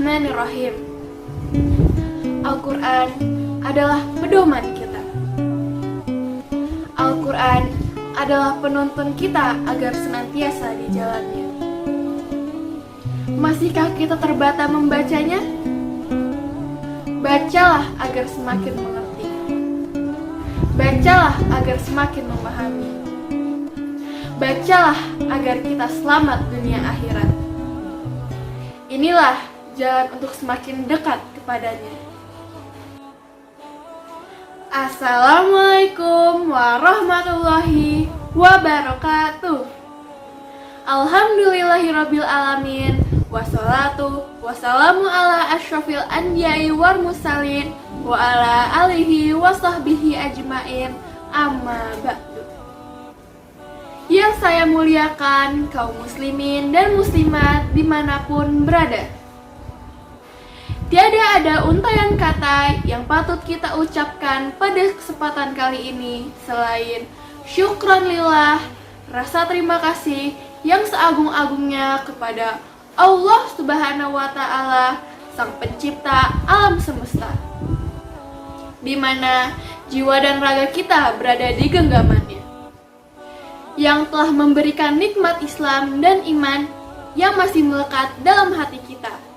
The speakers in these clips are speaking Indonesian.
Bismillahirrahmanirrahim. Al-Quran adalah pedoman kita. Al-Quran adalah penuntun kita agar senantiasa di jalannya. Masihkah kita terbata membacanya? Bacalah agar semakin mengerti. Bacalah agar semakin memahami. Bacalah agar kita selamat dunia akhirat. Inilah jalan untuk semakin dekat kepadanya. Assalamualaikum warahmatullahi wabarakatuh. Alhamdulillahirabbil alamin. Wassalatu wassalamu ala asyrafil anbiya'i wal mursalin wa ala alihi wa sahbihi ajmain. Amma ba'du. Yang saya muliakan kaum muslimin dan muslimat dimanapun berada. Tiada ada untayan kata yang patut kita ucapkan pada kesempatan kali ini selain syukran lillah, rasa terima kasih yang seagung-agungnya kepada Allah Subhanahu wa Ta'ala, Sang Pencipta alam semesta, di mana jiwa dan raga kita berada di genggamannya, yang telah memberikan nikmat Islam dan iman yang masih melekat dalam hati kita,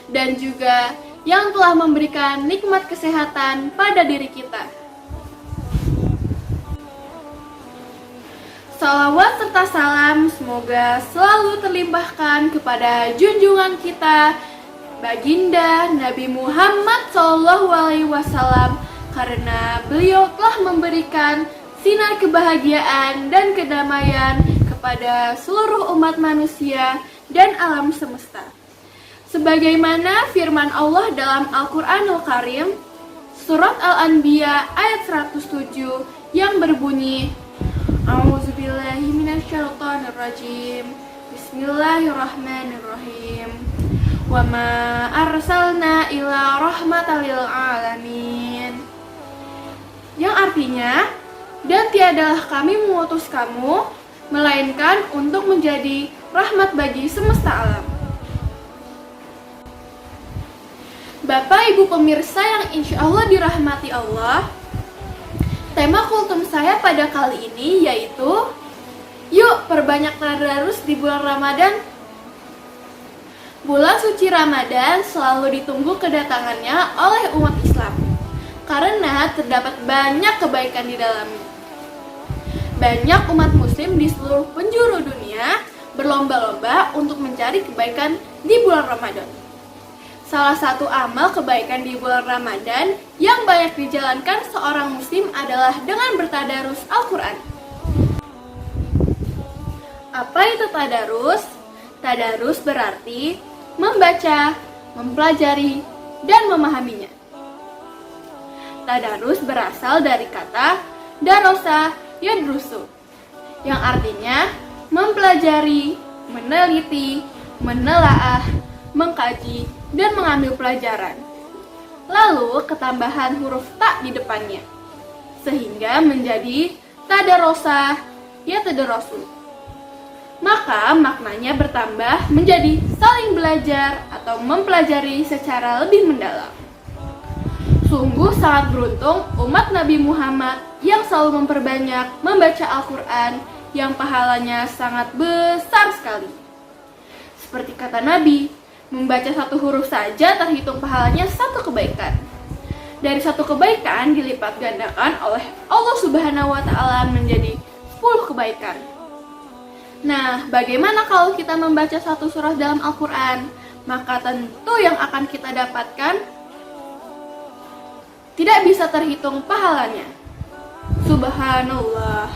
dan juga yang telah memberikan nikmat kesehatan pada diri kita. Salawat serta salam semoga selalu terlimpahkan kepada junjungan kita, Baginda Nabi Muhammad SAW, karena beliau telah memberikan sinar kebahagiaan dan kedamaian kepada seluruh umat manusia dan alam semesta. Sebagaimana firman Allah dalam Al-Quranul Karim, Surat Al-Anbiya ayat 107 yang berbunyi, A'udzubillahi minasyaitonirrajim. Bismillahirrahmanirrahim. Wa ma arsalna ila rahmatal lil alamin. Yang artinya, dan tiadalah kami mengutus kamu melainkan untuk menjadi rahmat bagi semesta alam. Bapak Ibu pemirsa yang insya Allah dirahmati Allah, tema kultum saya pada kali ini yaitu yuk perbanyak tadarus di bulan Ramadan. Bulan suci Ramadan selalu ditunggu kedatangannya oleh umat Islam karena terdapat banyak kebaikan di dalamnya. Banyak umat muslim di seluruh penjuru dunia berlomba-lomba untuk mencari kebaikan di bulan Ramadan. Salah satu amal kebaikan di bulan Ramadan yang banyak dijalankan seorang muslim adalah dengan bertadarus Al-Quran. Apa itu tadarus? Tadarus berarti membaca, mempelajari, dan memahaminya. Tadarus berasal dari kata darosa yadrusu, yang artinya mempelajari, meneliti, menelaah, mengkaji, dan mengambil pelajaran. Lalu ketambahan huruf ta di depannya, sehingga menjadi tadarosa yatadarosu. Maka maknanya bertambah menjadi saling belajar atau mempelajari secara lebih mendalam. Sungguh sangat beruntung umat Nabi Muhammad yang selalu memperbanyak membaca Al-Quran yang pahalanya sangat besar sekali. Seperti kata Nabi, membaca satu huruf saja terhitung pahalanya satu kebaikan. Dari satu kebaikan dilipat gandakan oleh Allah Subhanahu wa Ta'ala menjadi 10 kebaikan. Nah, bagaimana kalau kita membaca satu surah dalam Al-Quran? Maka tentu yang akan kita dapatkan tidak bisa terhitung pahalanya. Subhanallah.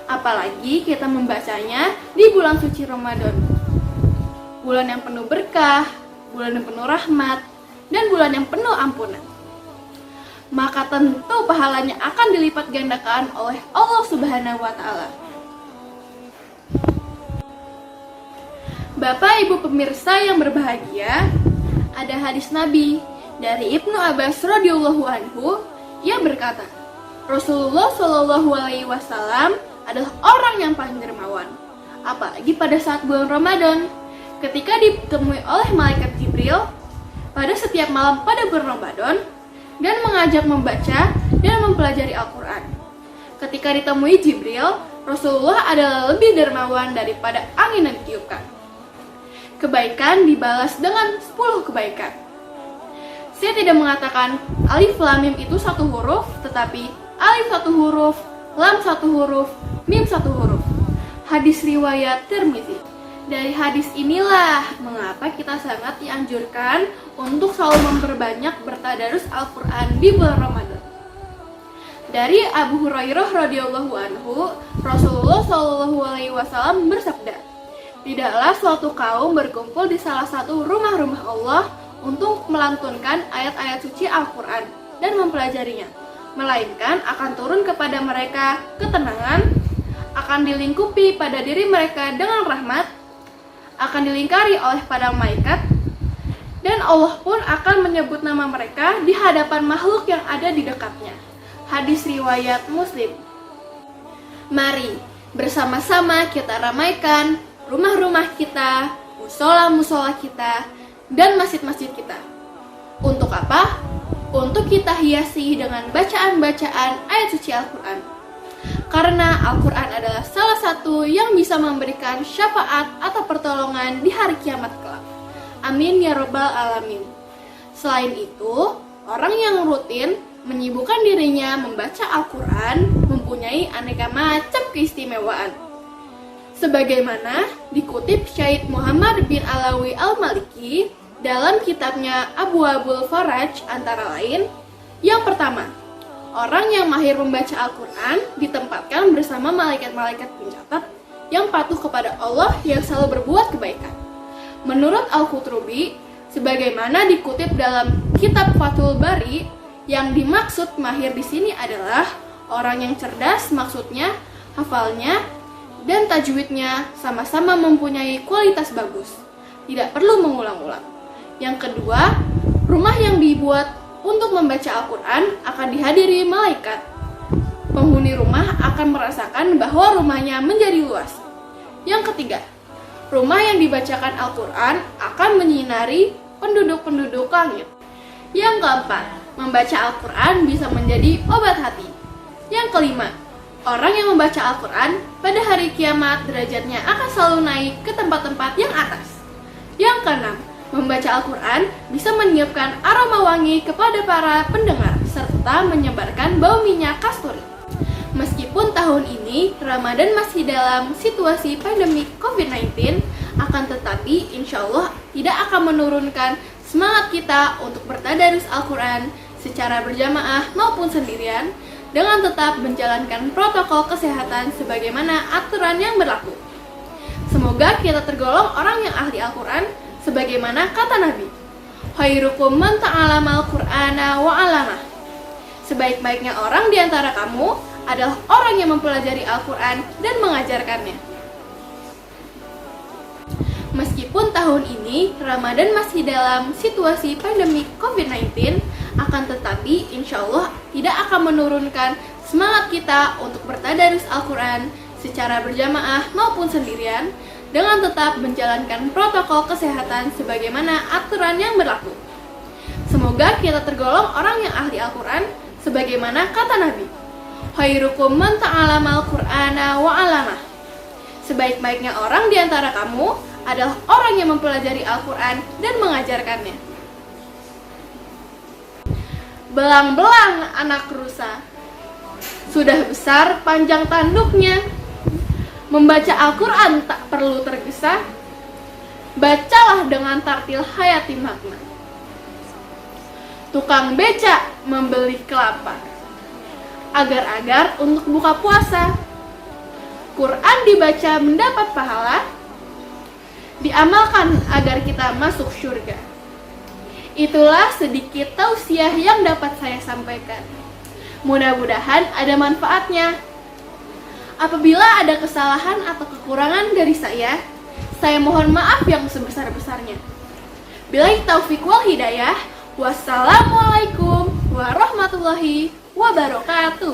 Apalagi kita membacanya di bulan suci Ramadan, bulan yang penuh berkah, bulan yang penuh rahmat, dan bulan yang penuh ampunan. Maka tentu pahalanya akan dilipat gandakan oleh Allah Subhanahu wa Ta'ala. Bapak Ibu pemirsa yang berbahagia, ada hadis Nabi dari Ibnu Abbas radhiyallahu anhu yang berkata, Rasulullah Shallallahu alaihi wasallam adalah orang yang paling dermawan, apalagi pada saat bulan Ramadan. ketika ditemui oleh malaikat Jibril pada setiap malam pada bulan Ramadan dan mengajak membaca dan mempelajari Al-Quran. Ketika ditemui Jibril, Rasulullah adalah lebih dermawan daripada angin yang ditiupkan. Kebaikan dibalas dengan 10 kebaikan. Saya tidak mengatakan alif lam mim itu satu huruf, tetapi alif satu huruf, lam satu huruf, mim satu huruf. Hadis riwayat Tirmizi. Dari hadis inilah mengapa kita sangat dianjurkan untuk selalu memperbanyak bertadarus Al-Quran di bulan Ramadan. Dari Abu Hurairah radhiyallahu anhu, Rasulullah shallallahu alaihi wasallam bersabda, "Tidaklah suatu kaum berkumpul di salah satu rumah-rumah Allah untuk melantunkan ayat-ayat suci Al-Quran dan mempelajarinya, melainkan akan turun kepada mereka ketenangan, akan dilingkupi pada diri mereka dengan rahmat, akan dilingkari oleh para malaikat, dan Allah pun akan menyebut nama mereka di hadapan makhluk yang ada di dekatnya." Hadis riwayat Muslim. Mari bersama-sama kita ramaikan rumah-rumah kita, musola-musola kita, dan masjid-masjid kita. Untuk apa? Untuk kita hiasi dengan bacaan-bacaan ayat suci Al-Quran. Karena Al-Quran adalah salah satu yang bisa memberikan syafaat atau pertolongan di hari kiamat kelak. Amin ya robbal alamin. Selain itu, orang yang rutin menyibukkan dirinya membaca Al-Quran mempunyai aneka macam keistimewaan. Sebagaimana dikutip Syed Muhammad bin Alawi Al-Maliki dalam kitabnya Abwaabul Faraj antara lain, yang pertama, orang yang mahir membaca Al-Quran ditempatkan bersama malaikat-malaikat pencatat yang patuh kepada Allah yang selalu berbuat kebaikan. Menurut Al-Qurtubi, sebagaimana dikutip dalam kitab Fathul Bari, yang dimaksud mahir di sini adalah orang yang cerdas, maksudnya hafalnya dan tajwidnya sama-sama mempunyai kualitas bagus, tidak perlu mengulang-ulang. Yang kedua, rumah yang dibuat untuk membaca Al-Quran akan dihadiri malaikat. Penghuni rumah akan merasakan bahwa rumahnya menjadi luas. Yang ketiga, rumah yang dibacakan Al-Quran akan menyinari penduduk-penduduk langit. Yang keempat, membaca Al-Quran bisa menjadi obat hati. Yang kelima, orang yang membaca Al-Quran pada hari kiamat derajatnya akan selalu naik ke tempat-tempat yang atas. Yang keenam, membaca Al-Quran bisa meniupkan aroma wangi kepada para pendengar serta menyebarkan bau minyak kasturi. Meskipun tahun ini Ramadan masih dalam situasi pandemi COVID-19, akan tetapi insya Allah tidak akan menurunkan semangat kita untuk bertadarus Al-Quran secara berjamaah maupun sendirian dengan tetap menjalankan protokol kesehatan sebagaimana aturan yang berlaku. Semoga kita tergolong orang yang ahli Al-Quran sebagaimana kata Nabi, "Khairukum man ta'allama al-Qur'ana wa 'allamah." Sebaik-baiknya orang di antara kamu adalah orang yang mempelajari Al-Quran dan mengajarkannya. Meskipun tahun ini Ramadan masih dalam situasi pandemi COVID-19, akan tetapi insya Allah tidak akan menurunkan semangat kita untuk bertadarus Al-Quran secara berjamaah maupun sendirian dengan tetap menjalankan protokol kesehatan sebagaimana aturan yang berlaku. Semoga kita tergolong orang yang ahli Al-Quran sebagaimana kata Nabi, "Khairukum man ta'allama al-Qur'ana wa 'allamah." Sebaik-baiknya orang di antara kamu adalah orang yang mempelajari Al-Quran dan mengajarkannya. Belang-belang anak rusa, sudah besar panjang tanduknya. Membaca Al-Quran tak perlu tergesa, bacalah dengan tartil hayati makna. Tukang beca membeli kelapa, agar-agar untuk buka puasa. Quran dibaca mendapat pahala, diamalkan agar kita masuk surga. Itulah sedikit tausiah yang dapat saya sampaikan. Mudah-mudahan ada manfaatnya. Apabila ada kesalahan atau kekurangan dari saya mohon maaf yang sebesar-besarnya. Billahi taufiq wal hidayah. Wassalamualaikum warahmatullahi wabarakatuh.